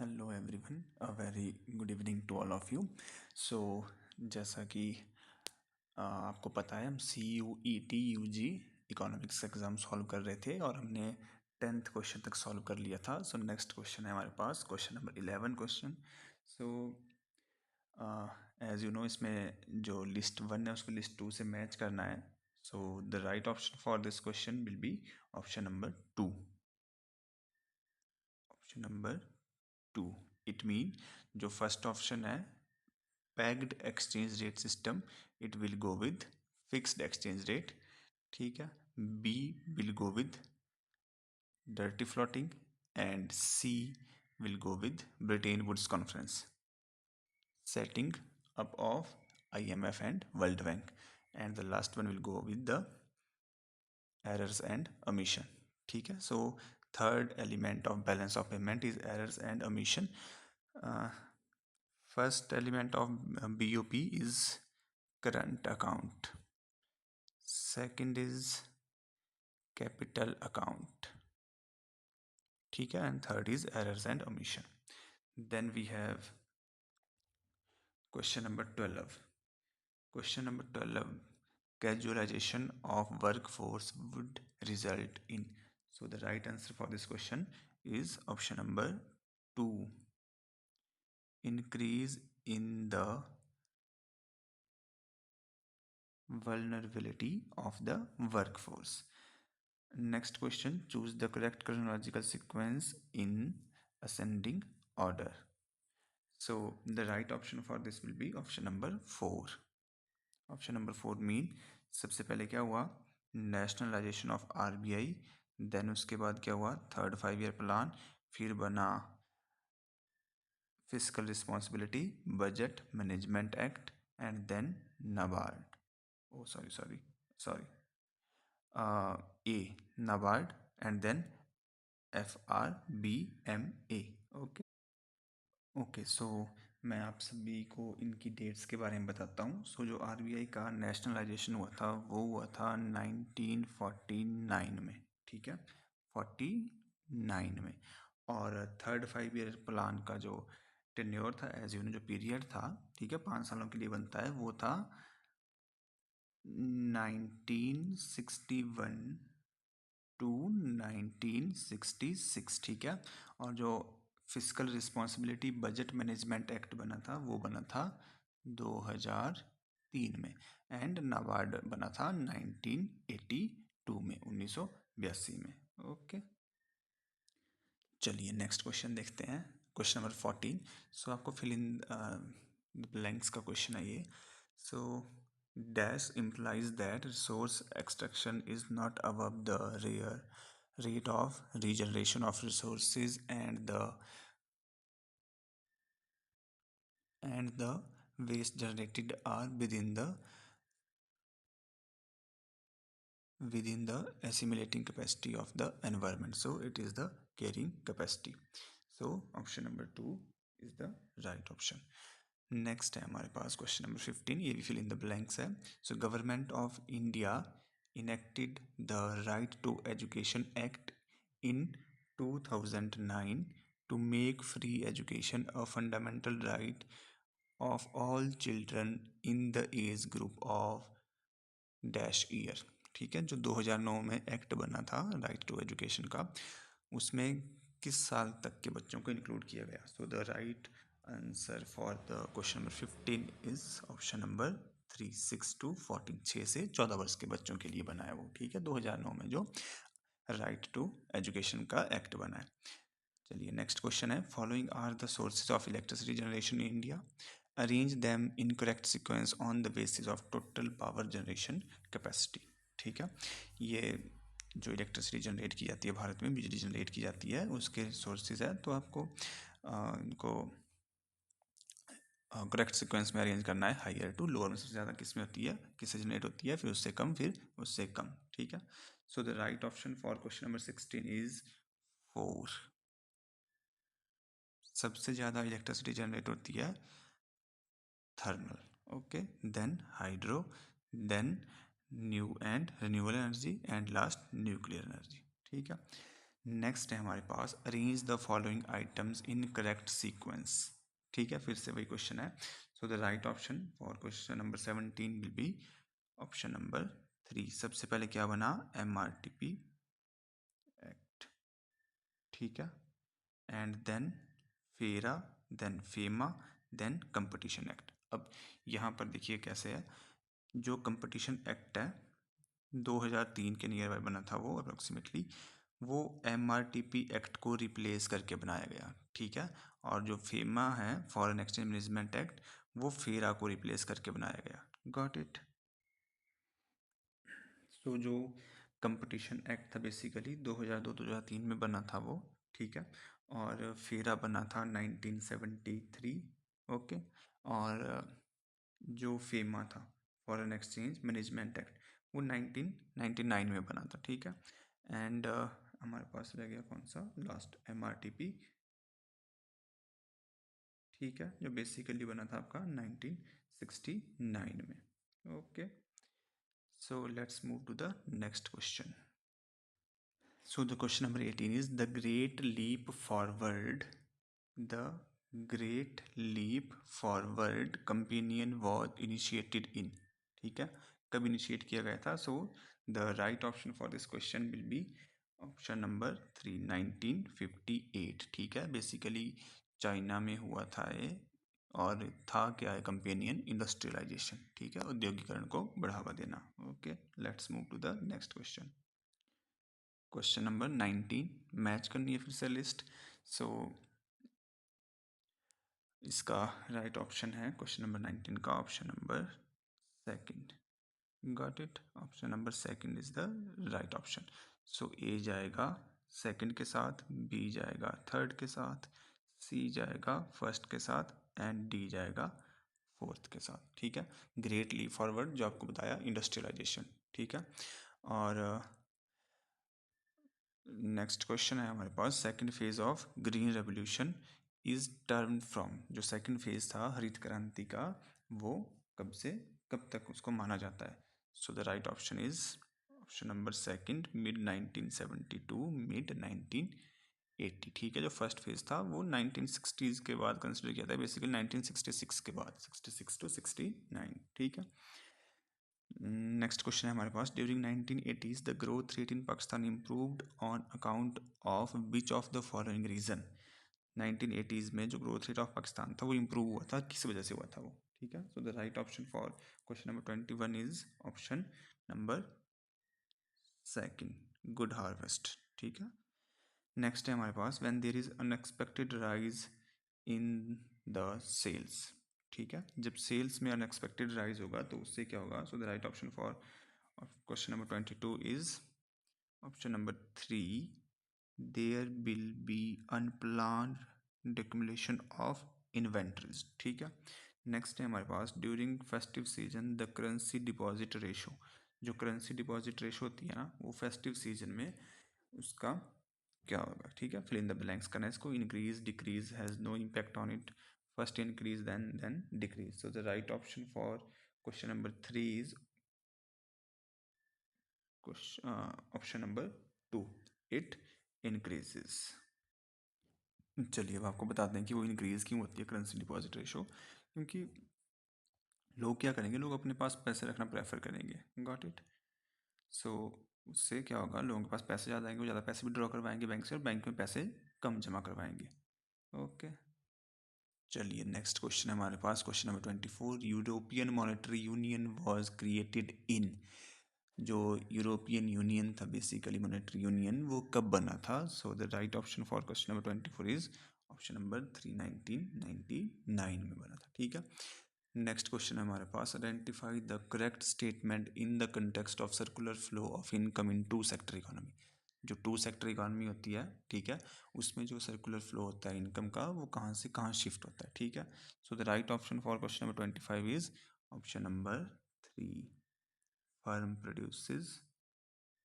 Hello everyone, very good evening to all of you. So जैसा कि आपको पता है, हम CUET इकोनॉमिक्स एग्ज़ाम सॉल्व कर रहे थे और हमने 10th क्वेश्चन तक सॉल्व कर लिया था। सो नेक्स्ट क्वेश्चन है हमारे पास question number 11 question. So as you know, इसमें जो लिस्ट 1 है उसको लिस्ट 2 से मैच करना है। So the right option for this question will be option number 2। Option number 2 it mean जो फर्स्ट ऑप्शन है pegged exchange rate system, it will go with fixed exchange rate. ठीक है, B will go with dirty floating and C will go with Bretton Woods conference setting up of IMF and World Bank, and the last one will go with the errors and omission. ठीक है, so third element of balance of payment is errors and omission. First element of BOP is current account, second is capital account, ठीक है, and third is errors and omission. Then we have question number 12. Question number 12, casualization of workforce would result in. So the right answer for this question is option number 2, increase in the vulnerability of the workforce. Next question, choose the correct chronological sequence in ascending order. So the right option for this will be option number 4. Option number 4 mean सबसे पहले क्या हुआ, nationalisation of RBI, then उसके बाद क्या हुआ, third 5 year plan, फिर बना fiscal responsibility, budget management act, and then NABARD, oh sorry a NABARD, and then FRBMA। Okay, so मैं आप सभी को इनकी डेट्स के बारे में बताता हूँ। सो जो RBI का नेशनलाइजेशन हुआ था वो हुआ था 1949 में, ठीक है, 49 में। और थर्ड 5 ईयर प्लान का जो टेन्योर था, एज यू नो, जो पीरियड था, ठीक है, 5 सालों के लिए बनता है, वो था 1961 टू 1966, ठीक है। और जो fiscal responsibility budget management act बना था वो बना था 2003 में, एंड नाबार्ड बना था 1982 में, 1982 में। ओके, चलिए नेक्स्ट क्वेश्चन देखते हैं, क्वेश्चन नंबर 14। सो आपको फिल इन ब्लैंक्स का क्वेश्चन है ये। सो dash implies that resource extraction is not above the rate of regeneration of resources and the waste generated are within the assimilating capacity of the environment. So it is the carrying capacity. So option number 2 is the right option. Next है हमारे पास question number 15, ये भी fill in the blanks है। So government of India enacted the right to education act in 2009 to make free education a fundamental right of all children in the age group of dash year, ठीक है। जो 2009 में act बना था right to education का, उसमें किस साल तक के बच्चों को इंक्लूड किया गया। सो the right answer for the question number 15 is option number 3, 6 to 14, 6 से 14 वर्ष के बच्चों के लिए बना है वो, ठीक है, 2009 में जो राइट टू एजुकेशन का एक्ट बना है। चलिए नेक्स्ट क्वेश्चन है, following are the sources of electricity generation in India, arrange them in correct sequence on the basis of total power generation capacity, ठीक है। ये जो इलेक्ट्रिसिटी जनरेट की जाती है भारत में, बिजली जनरेट की जाती है, उसके सोर्सेज है, तो आपको इनको करेक्ट सीक्वेंस में अरेंज करना है, हायर टू लोअर में सबसे ज़्यादा किस में होती है, किससे जनरेट होती है, फिर उससे कम, फिर उससे कम, ठीक है। So the right option for question number 16 is 4। सबसे ज़्यादा इलेक्ट्रिसिटी जनरेट होती है thermal, okay, then hydro, then new and renewable energy, and last nuclear energy, ठीक है। नेक्स्ट है हमारे पास arrange the following items in correct sequence. ठीक है, फिर से वही क्वेश्चन है। So the right option for question number 17 will be option number 3। सबसे पहले क्या बना, MRTP एक्ट, ठीक है, and then FERA, then FEMA, then competition act. अब यहाँ पर देखिए कैसे है, जो कंपटीशन एक्ट है 2003 के नियर बाय बना था वो अप्रोक्सीमेटली, वो MRTP एक्ट को रिप्लेस करके बनाया गया, ठीक है। और जो फेमा है फॉरेन एक्सचेंज मैनेजमेंट एक्ट, वो फेरा को रिप्लेस करके बनाया गया। Got it. सो जो कंपटीशन एक्ट था बेसिकली 2002-2003 में बना था वो, ठीक है। और फेरा बना था 1973, ओके। और जो फेमा था फॉरेन एक्सचेंज मैनेजमेंट एक्ट, वो 1999 में बना था, ठीक है। एंड हमारे पास रह गया कौन सा लास्ट, MRTP, ठीक है, जो बेसिकली बना था आपका 1969 में, okay. So let's move to the next question. So the question number 18 is the great leap forward. The great leap forward companion was initiated in, ठीक है, कब इनिशिएट किया गया था। So the right option for this question will be option number 3, 1958, ठीक है। Basically China में हुआ था ये, और था क्या है, कंपेनियन इंडस्ट्रियलाइजेशन, ठीक है, औद्योगिकरण को बढ़ावा देना। Okay, let's move to the next question. Question number 19, match करनी है फिर से लिस्ट। सो इसका राइट ऑप्शन है क्वेश्चन नंबर 19 का option number second. Got it, option number second is the right option. So A जाएगा सेकंड के साथ, बी जाएगा थर्ड के साथ, सी जाएगा फर्स्ट के साथ, एंड डी जाएगा फोर्थ के साथ, ठीक है। ग्रेट लीप फॉरवर्ड जो आपको बताया इंडस्ट्रियलाइजेशन, ठीक है। और नेक्स्ट क्वेश्चन है हमारे पास, second phase of green revolution is term from, जो सेकंड फेज था हरित क्रांति का, वो कब से कब तक उसको माना जाता है। So the right option is option number second, mid 1972, mid 1980, ठीक है। जो फर्स्ट फेज था वो 1960s के बाद कंसिडर किया था, बेसिकली 1966 के बाद, 66 टू 69, ठीक है। नेक्स्ट क्वेश्चन है हमारे पास, during 1980s the growth rate in Pakistan improved on account of which of the following reason. 1980s में जो ग्रोथ रेट ऑफ पाकिस्तान था वो इम्प्रूव हुआ था, किस वजह से हुआ था वो, ठीक है। So the right option for question number 21 is option number second, good harvest, ठीक है। नेक्स्ट है हमारे पास, when there is unexpected rise in the sales, ठीक है। जब सेल्स में अनएक्सपेक्टेड राइज होगा तो उससे क्या होगा। So the right option for question number 22 is option number 3, there will be unplanned decumulation of inventories, ठीक है। नेक्स्ट है हमारे पास, during festive season the currency deposit ratio, जो करेंसी डिपॉजिट रेशो होती है ना, वो फेस्टिव सीजन में उसका क्या होगा, ठीक है। फिल इन द ब्लैंक्स करना है इसको, increase decrease has no impact on it, first increase then decrease. So the right option for question number 3 is option number 2, it increases. चलिए अब आपको बता दें कि वो इंक्रीज क्यों होती है करेंसी डिपॉजिट रेशो, क्योंकि लोग क्या करेंगे, लोग अपने पास पैसे रखना प्रेफर करेंगे। Got it. सो उससे क्या होगा, लोगों के पास पैसे ज़्यादा आएंगे, वो ज़्यादा पैसे विड्रॉ करवाएंगे बैंक से, और बैंक में पैसे कम जमा करवाएंगे। ओके, चलिए नेक्स्ट क्वेश्चन है हमारे पास, question number 24, European monetary union was created in, जो यूरोपियन यूनियन था बेसिकली मॉनेटरी यूनियन, वो कब बना था। So the right option for question number 24 is option number 3, 1999 में बना था, ठीक है। नेक्स्ट क्वेश्चन है हमारे पास, identify the correct statement in the context of circular flow of income in two sector economy. जो टू सेक्टर इकोनॉमी होती है, ठीक है, उसमें जो सर्कुलर फ्लो होता है इनकम का, वो कहाँ से कहाँ शिफ्ट होता है, ठीक है। So the right option for question number 25 is option number 3, firm produces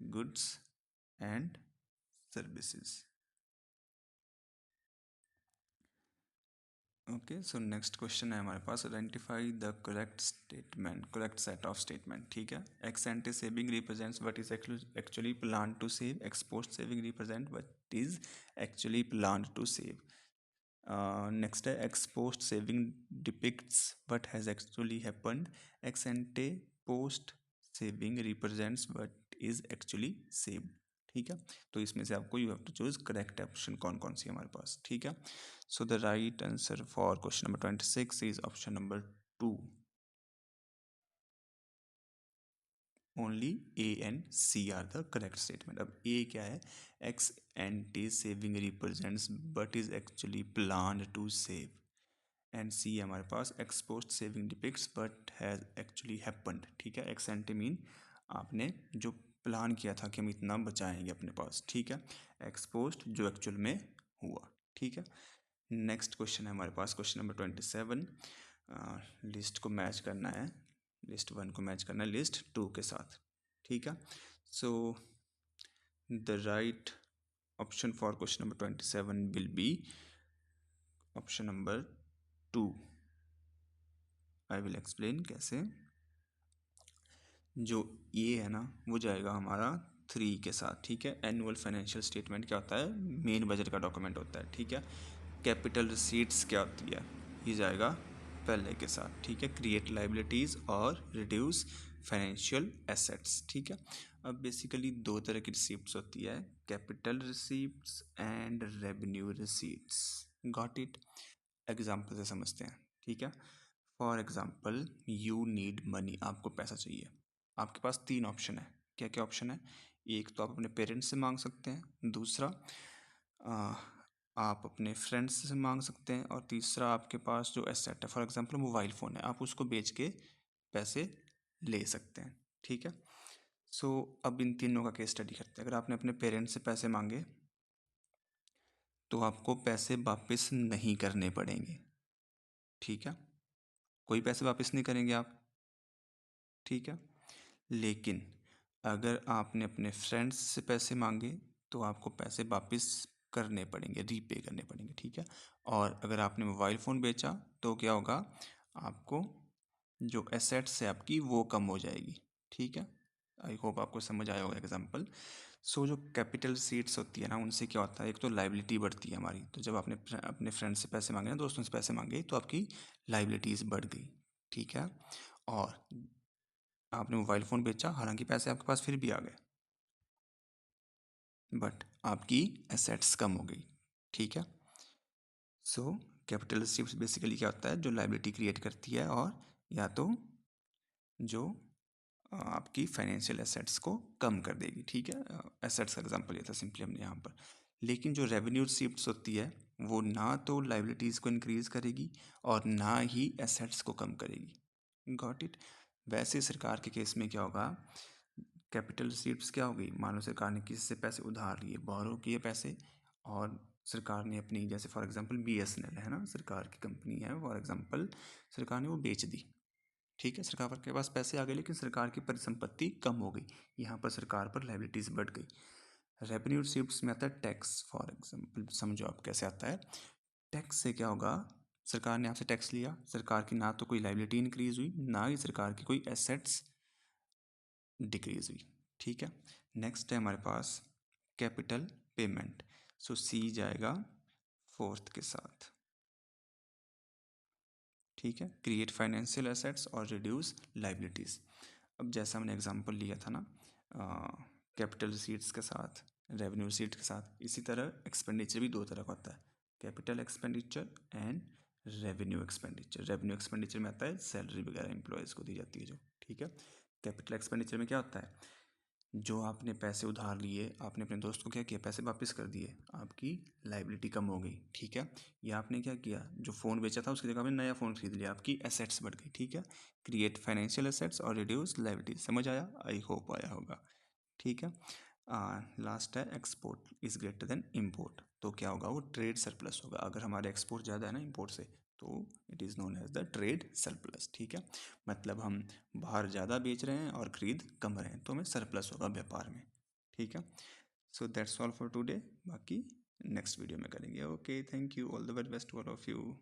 goods and services. Okay, so next question है हमारे पास, identify the correct statement, correct set of statement. ठीक है, ex ante saving represents what is actually plan to save, ex post saving represent what is actually plan to save. Next है ex post saving depicts what has actually happened, ex एंटे post saving represents what is actually saved. ठीक है, तो इसमें से आपको you have to choose correct option कौन कौन सी है हमारे पास। ठीक है, so the right answer for question number 26 is option number 2. Only A and C are the correct statement. अब A क्या है, X anti saving represents but is actually planned to save. And C हमारे पास ex post saving depicts but has actually happened. ठीक है, ex anti mean आपने जो plan किया था कि हम इतना बचाएंगे अपने पास। ठीक है, एक्स पोस्ट जो एक्चुअल में हुआ। ठीक है, नेक्स्ट क्वेश्चन है हमारे पास क्वेश्चन नंबर 27। लिस्ट को मैच करना है, लिस्ट 1 को मैच करना है लिस्ट 2 के साथ। ठीक है, so the right option for question number 27 will be option number 2। I will explain कैसे। जो ये है ना वो जाएगा हमारा 3 के साथ। ठीक है, एनुअल फाइनेंशियल स्टेटमेंट क्या होता है, मेन बजट का डॉक्यूमेंट होता है। ठीक है, कैपिटल रिसीट्स क्या होती है, ये जाएगा पहले के साथ। ठीक है, क्रिएट लाइबिलिटीज़ और रिड्यूस फाइनेंशियल एसेट्स। ठीक है, अब बेसिकली दो तरह की रिसीप्ट्स होती है, capital receipts and revenue receipts. Got it, example से समझते हैं। ठीक है, for example you need money, आपको पैसा चाहिए। आपके पास 3 ऑप्शन है। क्या क्या ऑप्शन है, एक तो आप अपने पेरेंट्स से मांग सकते हैं, दूसरा आप अपने फ्रेंड्स से मांग सकते हैं, और तीसरा आपके पास जो एसेट है, फॉर एग्जांपल मोबाइल फ़ोन है, आप उसको बेच के पैसे ले सकते हैं। ठीक है, सो अब इन तीनों का केस स्टडी करते हैं। अगर आपने अपने पेरेंट्स से पैसे मांगे तो आपको पैसे वापस नहीं करने पड़ेंगे। ठीक है, कोई पैसे वापस नहीं करेंगे आप। ठीक है, लेकिन अगर आपने अपने फ्रेंड्स से पैसे मांगे तो आपको पैसे वापस करने पड़ेंगे, रीपे करने पड़ेंगे। ठीक है, और अगर आपने मोबाइल फ़ोन बेचा तो क्या होगा, आपको जो एसेट्स है आपकी वो कम हो जाएगी। ठीक है, आई होप आपको समझ आया होगा एग्जांपल। सो जो कैपिटल सीट्स होती है ना, उनसे क्या होता है, एक तो लाइबिलिटी बढ़ती है हमारी। तो जब आपने अपने फ्रेंड से पैसे मांगे ना, दोस्तों से पैसे मांगे, तो आपकी लाइबिलिटीज़ बढ़ गई। ठीक है, और आपने मोबाइल फ़ोन बेचा, हालांकि पैसे आपके पास फिर भी आ गए, बट आपकी एसेट्स कम हो गई। ठीक है, सो कैपिटल रिसीप्ट्स बेसिकली क्या होता है, जो लाइबिलिटी क्रिएट करती है, और या तो जो आपकी फाइनेंशियल एसेट्स को कम कर देगी। ठीक है, एसेट्स का एग्जांपल ये था सिंपली हमने यहाँ पर। लेकिन जो रेवेन्यू रिसीप्ट्स होती है वो ना तो लाइबिलिटीज़ को इंक्रीज़ करेगी और ना ही एसेट्स को कम करेगी। Got it. वैसे सरकार के केस में क्या होगा, कैपिटल रिसीप्ट्स क्या होगी, मान लो सरकार ने किसी से पैसे उधार लिए, बोरो किए पैसे, और सरकार ने अपनी, जैसे फॉर एग्जांपल BSNL है ना, सरकार की कंपनी है, फॉर एग्जांपल सरकार ने वो बेच दी। ठीक है, सरकार के पास पैसे आ गए लेकिन सरकार की परिसंपत्ति कम हो गई, यहाँ पर सरकार पर लाइबिलिटीज़ बढ़ गई। रेवेन्यू रिसीप्ट्स में आता है टैक्स। फॉर एग्जांपल समझो आप कैसे आता है, टैक्स से क्या होगा, सरकार ने आपसे टैक्स लिया, सरकार की ना तो कोई लाइबिलिटी इंक्रीज हुई, ना ही सरकार की कोई एसेट्स डिक्रीज हुई। ठीक है, नेक्स्ट है हमारे पास कैपिटल पेमेंट। सो सी जाएगा 4th के साथ। ठीक है, क्रिएट फाइनेंशियल एसेट्स और रिड्यूस लाइबिलिटीज़। अब जैसा हमने एग्जांपल लिया था ना, कैपिटल रिसीट्स के साथ, रेवेन्यू रिसीट के साथ, इसी तरह एक्सपेंडिचर भी दो तरह का होता है, capital expenditure and revenue expenditure. Revenue expenditure में आता है सैलरी वगैरह एम्प्लॉयज़ को दी जाती है जो। ठीक है, कैपिटल एक्सपेंडिचर में क्या होता है, जो आपने पैसे उधार लिए, आपने अपने दोस्त को क्या किया, पैसे वापस कर दिए, आपकी लाइबिलिटी कम हो गई। ठीक है, या आपने क्या किया, जो फ़ोन बेचा था उसकी जगह आपने नया फ़ोन खरीद लिया, आपकी एसेट्स बढ़ गई। ठीक है, क्रिएट फाइनेंशियल एसेट्स और रिड्यूस लाइबिलिटी। समझ आया, आई होप आया होगा। ठीक है, लास्ट है export is greater than import. तो क्या होगा, वो ट्रेड सरप्लस होगा। अगर हमारे एक्सपोर्ट ज़्यादा है ना इम्पोर्ट से, तो it is known as the trade surplus. ठीक है, मतलब हम बाहर ज़्यादा बेच रहे हैं और ख़रीद कम रहे हैं, तो हमें सरप्लस होगा व्यापार में। ठीक है, so that's all for today, बाकी नेक्स्ट वीडियो में करेंगे। Okay, thank you, all the very best to all of you.